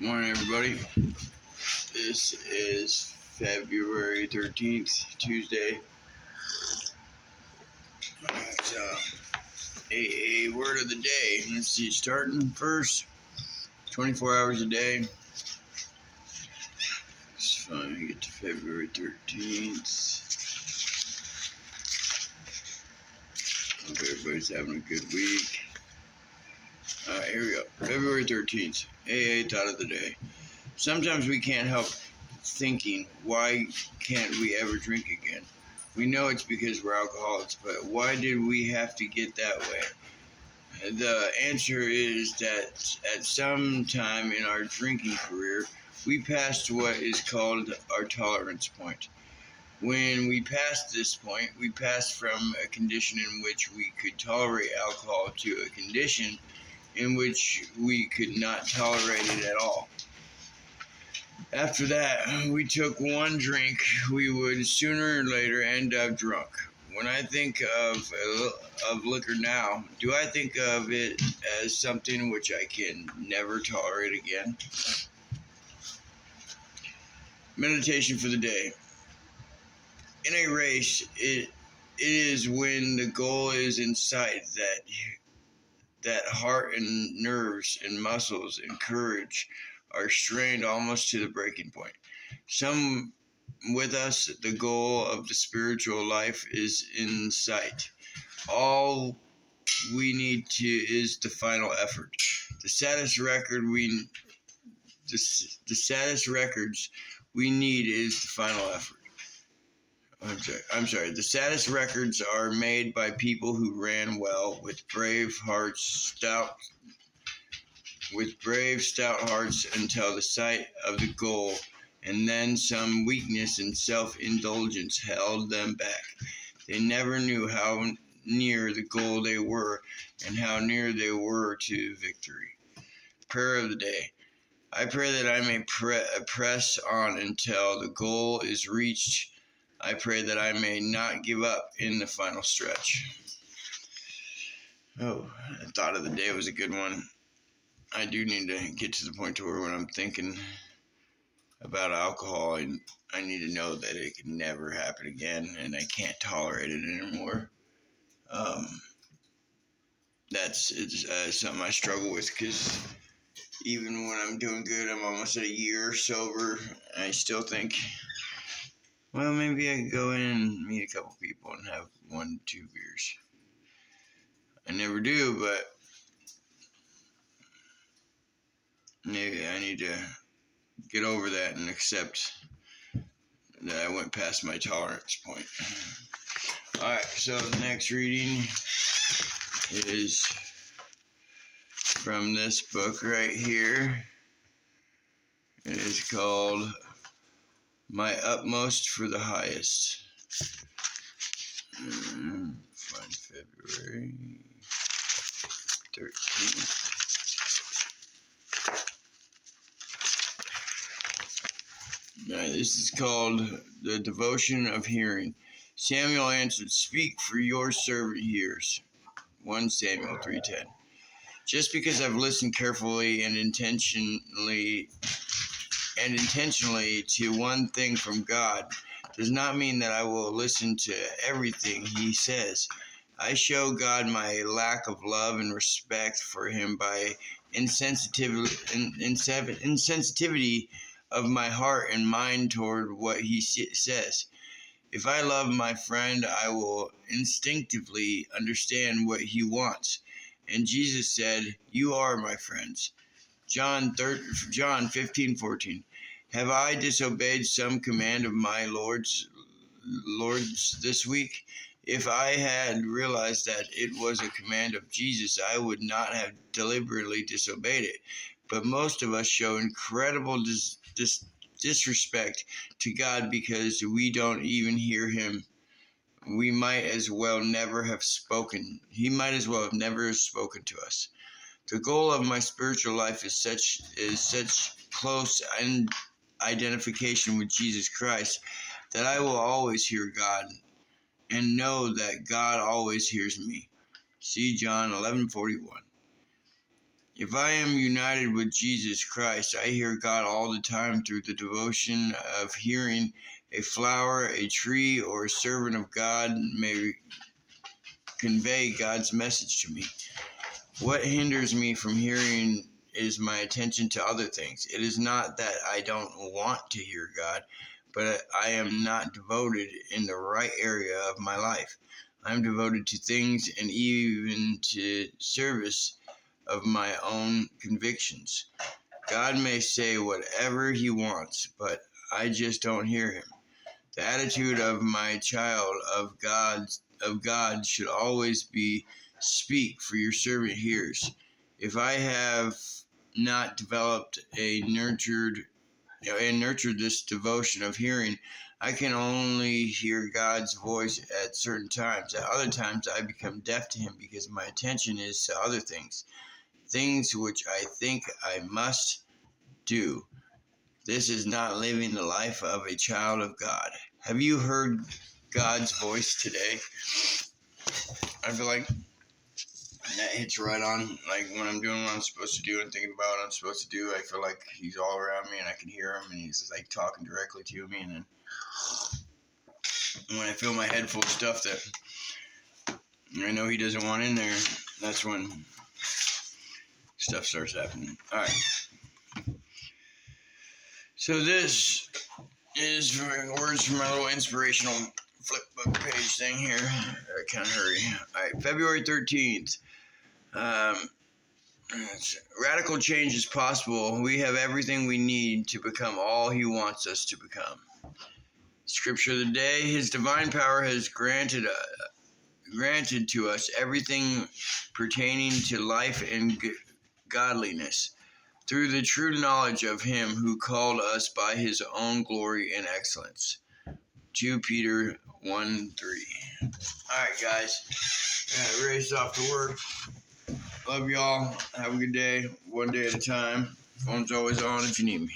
Morning, everybody. This is February 13th, Tuesday. It's a word of the day. Let's see, starting first, 24 hours a day. It's fine. We get to February 13th. Hope everybody's having a good week. Here we go. February 13th. AA thought of the day. Sometimes we can't help thinking, why can't we ever drink again? We know it's because we're alcoholics, but why did we have to get that way? The answer is that at some time in our drinking career, we passed what is called our tolerance point. When we passed this point, we passed from a condition in which we could tolerate alcohol to a condition in which we could not tolerate it at all. After that, we took one drink, we would sooner or later end up drunk. When I think of liquor now, do I think of it as something which I can never tolerate again? Meditation for the day. In a race, it is when the goal is in sight that heart and nerves and muscles and courage are strained almost to the breaking point. Some with us, the goal of the spiritual life is in sight. All we need is the final effort. The saddest records we need is the final effort. I'm sorry. The saddest records are made by people who ran well with brave, stout hearts until the sight of the goal, and then some weakness and self-indulgence held them back. They never knew how near the goal they were and how near they were to victory. Prayer of the day. I pray that I may press on until the goal is reached. I pray that I may not give up in the final stretch. The thought of the day was a good one. I do need to get to the point to where when I'm thinking about alcohol, I need to know that it can never happen again and I can't tolerate it anymore. That's something I struggle with because even when I'm doing good, I'm almost a year sober, I still think, well, maybe I could go in and meet a couple people and have 1-2 beers. I never do, but maybe I need to get over that and accept that I went past my tolerance point. Alright, so the next reading is from this book right here. It is called My Utmost for the Highest. Find February 13th. This is called The Devotion of Hearing. Samuel answered, "Speak, for your servant hears." 1 Samuel 3:10. Just because I've listened carefully and intentionally to one thing from God does not mean that I will listen to everything he says. I show God my lack of love and respect for him by insensitivity of my heart and mind toward what he says. If I love my friend, I will instinctively understand what he wants. And Jesus said, "You are my friends." John 15:14. Have I disobeyed some command of my Lord's this week? If I had realized that it was a command of Jesus, I would not have deliberately disobeyed it. But most of us show incredible disrespect to God because we don't even hear him. We might as well never have spoken. He might as well have never spoken to us. The goal of my spiritual life is such close identification with Jesus Christ that I will always hear God and know that God always hears me. See John 11:41. If I am united with Jesus Christ, I hear God all the time through the devotion of hearing a flower, a tree, or a servant of God may convey God's message to me. What hinders me from hearing is my attention to other things. It is not that I don't want to hear God, but I am not devoted in the right area of my life. I am devoted to things and even to service of my own convictions. God may say whatever he wants, but I just don't hear him. The attitude of my child of God should always be, speak, for your servant hears. If I have not developed and nurtured this devotion of hearing, I can only hear God's voice at certain times. At other times, I become deaf to him because my attention is to other things which I think I must do. This is not living the life of a child of God. Have you heard God's voice today? I feel like that hits right on, like when I'm doing what I'm supposed to do and thinking about what I'm supposed to do. I feel like he's all around me and I can hear him and he's like talking directly to me. And then when I feel my head full of stuff that I know he doesn't want in there, that's when stuff starts happening. All right. So this is words from my little inspirational flip book page thing here. I can't hurry. All right, February 13th. Radical change is possible. We have everything we need to become all he wants us to become. Scripture of the day: his divine power has granted to us everything pertaining to life and godliness, through the true knowledge of him who called us by his own glory and excellence. 2 Peter 1:3. Alright, guys. Raced off to work. Love y'all. Have a good day. One day at a time. Phone's always on if you need me.